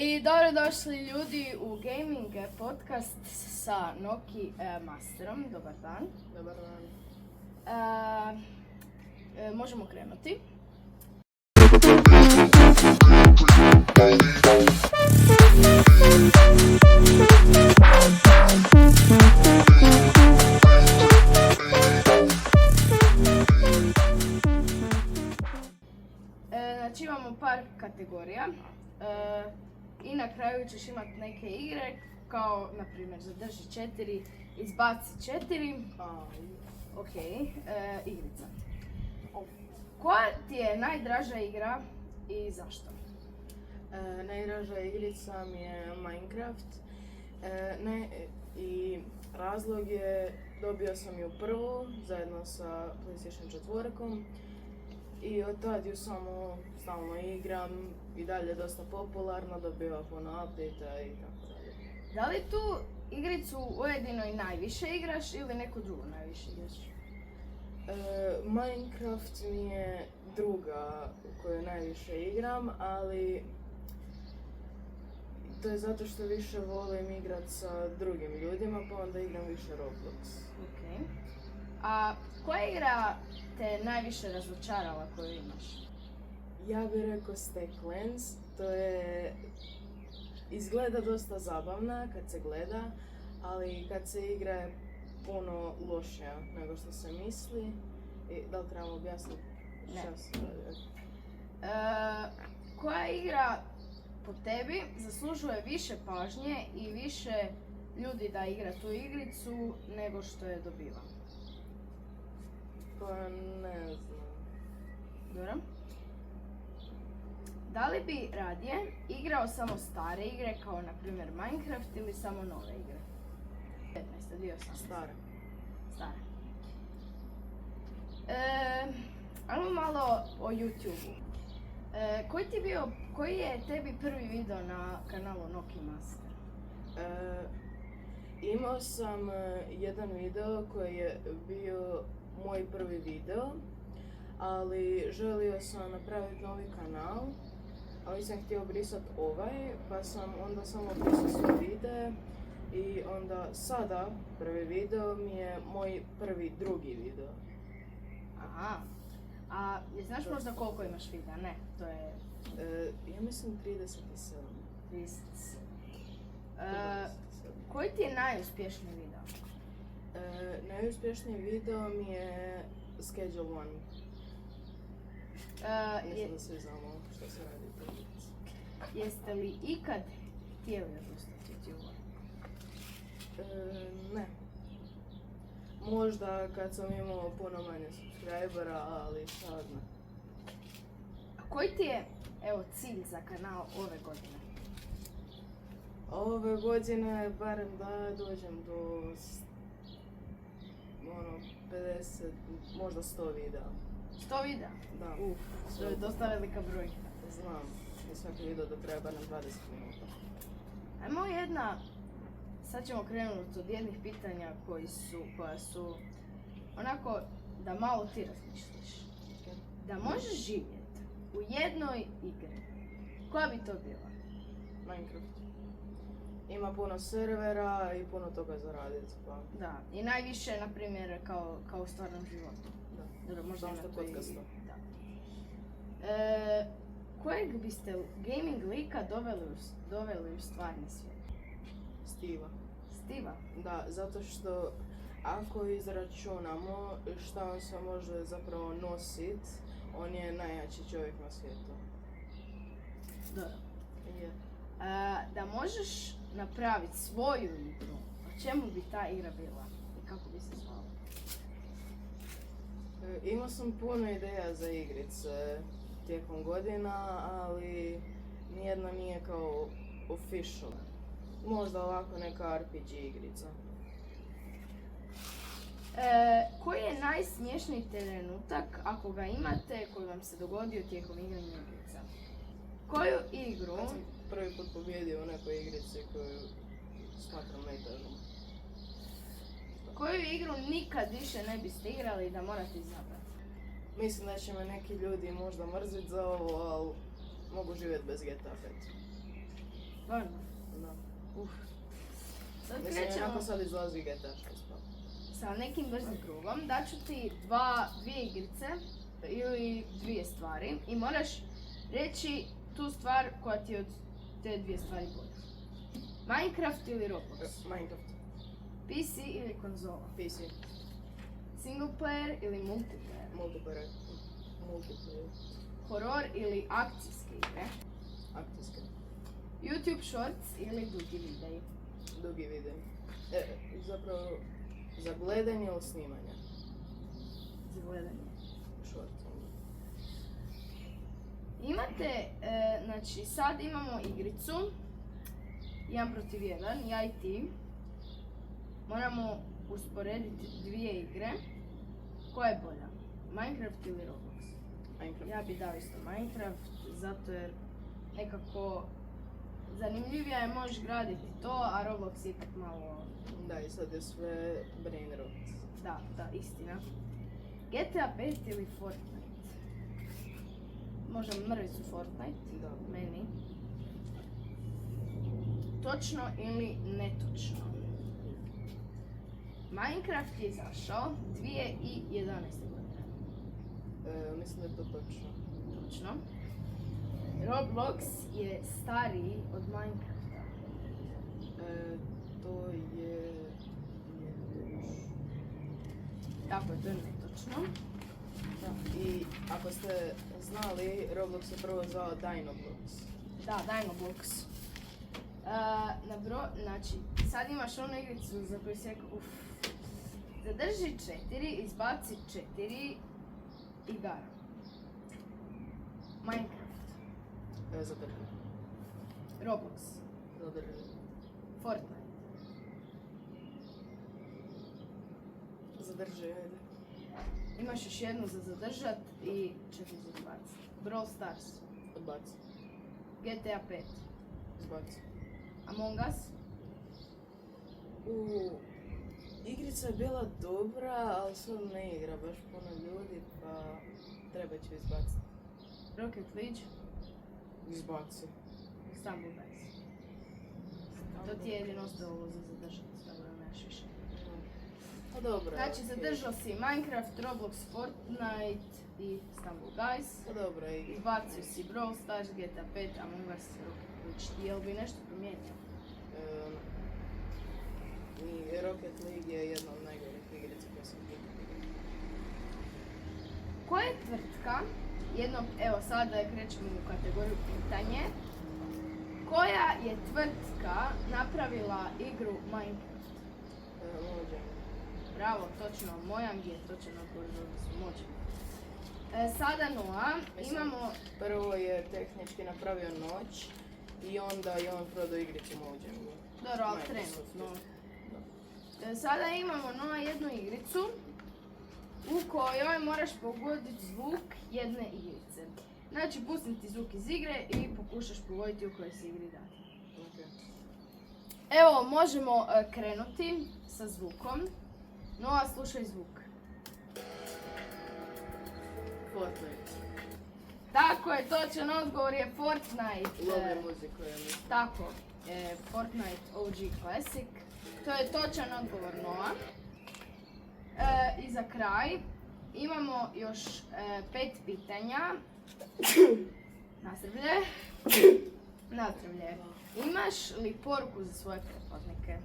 I dobrodošli ljudi u Gaming podcast sa Noki Masterom. Dobar dan. Dobar dan. Možemo krenuti. Znači imamo par kategorija. I na kraju ćeš imati neke igre, kao na primjer zadrži 4, izbaci 4. Ok, igrica. Koja ti je najdraža igra i zašto? Najdraža igrica mi je Minecraft. I razlog je, dobio sam ju prvu zajedno sa PlayStation 4. I od tad ju samo stalno igram i dalje dosta popularno, dobiva puno update-a i tako dalje. Da li tu igricu ujedino i najviše igraš ili neku drugu najviše igraš? Minecraft mi je druga u kojoj najviše igram, ali to je zato što više volim igrat sa drugim ljudima, pa onda igram više Roblox. Ok. A koja igra te najviše razočarala koju imaš? Ja bih rekao Stacklands, to je, izgleda dosta zabavna kad se gleda, ali kad se igra je puno lošija nego što se misli. I da li trebamo objasniti šta se radi? Koja igra po tebi zaslužuje više pažnje i više ljudi da igra tu igricu nego što je dobiva? Pa ne znam. Dobro. Da li bi radije igrao samo stare igre kao na primjer Minecraft ili samo nove igre? 15. 2018. Stare. Stare. Ajmo malo o YouTube-u. Koji je tebi prvi video na kanalu Noki Master? Imao sam jedan video koji je bio moj prvi video, ali želio sam napraviti novi kanal, ali sam htio brisati ovaj, pa sam onda samo brisao sve videe i onda sada prvi video mi je moj drugi video. Aha. A znaš možda koliko imaš videa? Ne, to je... Ja mislim 37. 37. Koji ti je najuspješniji video? Najuspješniji video mi je Schedule 1. Mislim da svi znamo što se radi u toj. Jeste li ikad htjeli odustati od YouTube-a? Ne. Možda kad sam imao puno manje subscribera, ali sad ne. A koji ti je, cilj za kanal ove godine? Ove godine barem da dođem do 50, možda 100 videa. 100 videa? Da. To je dosta velika brojka. Znam, i svaki video da treba barem 20 minuta. Ajmo sad ćemo krenuti od jednih pitanja koja su onako da malo ti razmišljaš. Da možeš živjeti u jednoj igri, koja bi to bila? Minecraft. Ima puno servera i puno toga za raditi, pa... Da, i najviše, na primjer, kao u stvarnom životu. Da. Dobro, možda samo što ima to i... podcasto. Da. Kojeg biste gaming lika doveli u stvarni svijet? Steve'a? Da, zato što ako izračunamo šta on se može zapravo nosit, on je najjači čovjek na svijetu. Dobro. Je. Da možeš napraviti svoju igru, o čemu bi ta igra bila i kako bi se zvala? Imao sam puno ideja za igrice tijekom godina, ali nijedna nije kao official. Možda ovako neka RPG igrica. Koji je najsmješniji trenutak, ako ga imate, koji vam se dogodio tijekom igranja igrica? Koju igru... Kad sam prvi put pobjedio u nekoj igrici koju smatram najtežom. Koju igru nikad više ne biste igrali da morate izabrati? Mislim da će me neki ljudi možda mrzit za ovo, ali mogu živjeti bez GTA 5. Stvarno? Da. Uf. Sad Mislim, krećemo onako sad izlazi GTA 6. sa nekim brzim krugom. Daću ti dvije igrice ili dvije stvari i moraš reći tu stvar koja ti je od te dvije stvari bolja. Minecraft ili Roblox? Minecraft. PC ili konzola? PC. Single player ili multiplayer? Multiplayer. Horor ili akcijske igre? Akcijske. YouTube shorts ili dugi videi? Dugi video. Zapravo, za gledanje ili snimanje? Za gledanje. Short. Imate, znači sad imamo igricu, 1 protiv 1, ja i ti. Moramo usporediti dvije igre. Koja je bolja? Minecraft ili Roblox? Minecraft. Ja bi dao isto Minecraft, zato jer nekako zanimljivija je, možeš graditi to, a Roblox je ipak malo... Da, i sad je sve brain rot. Da, istina. GTA 5 ili Fortnite? Možda mrvicu Fortnite, Da. meni. Točno ili netočno? Minecraft je izašao 2011. godine. Mislim da je to točno. Točno. Roblox je stariji od Minecrafta. To je... Tako je, to je netočno. Da. I ako ste znali, Roblox je prvo zvao Dinoblox. Da, Dinoblox. Znači, sad imaš onu igricu za koju si rekao, zadrži 4, izbaci 4 igara. Minecraft, Zadrži. Roblox, Zadrži. Fortnite, Zadrži, ajde. imaš još jednu za zadržat i 4 za izbacit. Brawl Stars, Odbaci. GTA 5, Izbaci. Among Us, Igrica je bila dobra, ali sad ne igra baš puno ljudi, pa treba će izbaciti. Rocket League, Izbaci. Stumble Guys. To ti je jedino ostalo za zadržat, tako da nemaš više. Pa dobro. Znači, okej. zadržao si Minecraft, Roblox, Fortnite i Stumble Guys. Pa dobro, igra. Izbacio si Brawl Stars, GTA 5, Among Us, Rocket League. Jel bi nešto promijenio? I Rocket League je jedna od najgorih igrica koje sam ikad igrao. Koja je tvrtka, evo sada krećemo u kategoriju pitanje, koja je tvrtka napravila igru Minecraft? Mojang. Bravo, točno, Mojang je točan odgovor za da su Mojang. Sada Noa, Mislim, imamo... Prvo je tehnički napravio noć i onda je on prodao igricu Mojangu. Dobro, ali Microsoft. trenutno. Sada imamo Noa jednu igricu u kojoj moraš pogoditi zvuk jedne igrice. Znači, pustim ti zvuk iz igre i pokušaš pogoditi u kojoj se igri radi. Okay. Evo, možemo krenuti sa zvukom. Noa, slušaj zvuk. Fortnite. Tako je, točan odgovor je Fortnite. Lovim muziku, ja mislim. Tako, Fortnite OG Classic. To je točan odgovor Noa. I za kraj imamo još 5 pitanja. Nazdravlje. Imaš li poruku za svoje pretplatnike?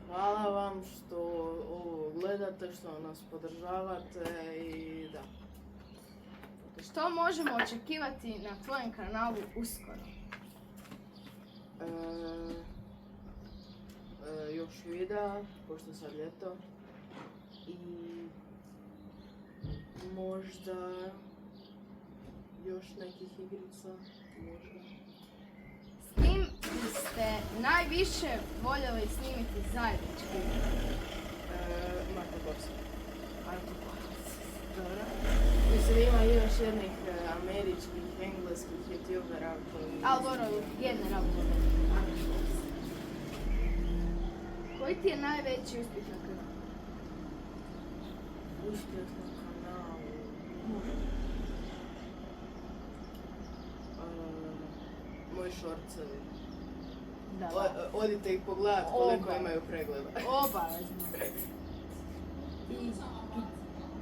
Hvala vam što ovo gledate, što nas podržavate i da. Što možemo očekivati na tvojem kanalu uskoro? Još videa, pošto sad ljeto. I možda još nekih igrica, možda. S kim biste najviše voljeli snimiti zajednički? Marko Borsa. Dobro. Mislim, ima i još jednih američkih, engleskih youtubera koji... Ali dobro, generalno. Koji ti je najveći uspjeh na kanalu? Uspjeh na kanalu... moji šorcevi. Da, Odite ih pogledat koliko Oba. imaju pregleda. obavezno. I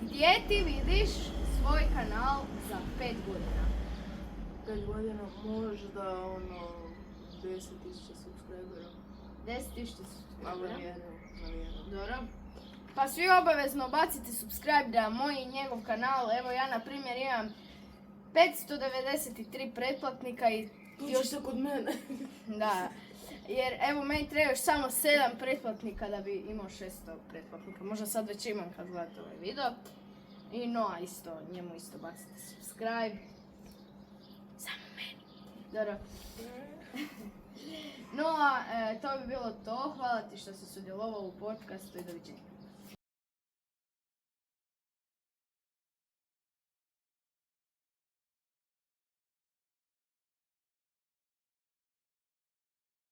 gdje ti vidiš svoj kanal za 5 godina? 5 godina možda 10.000 subscribera. 10.000 Na subscribera. vrijeme. Dobro. Pa svi obavezno bacite subscribe na moj i njegov kanal. Evo ja na primjer imam 593 pretplatnika i Još se kod mene. da. Jer evo meni treba još samo 7 pretplatnika da bi imao 600 pretplatnika. Možda sad već imam kad gledate ovaj video. I Noa isto, njemu isto bacite subscribe. Samo meni. Dobro. Noa, to bi bilo to. Hvala ti što si sudjelovao u podcastu i doviđenja.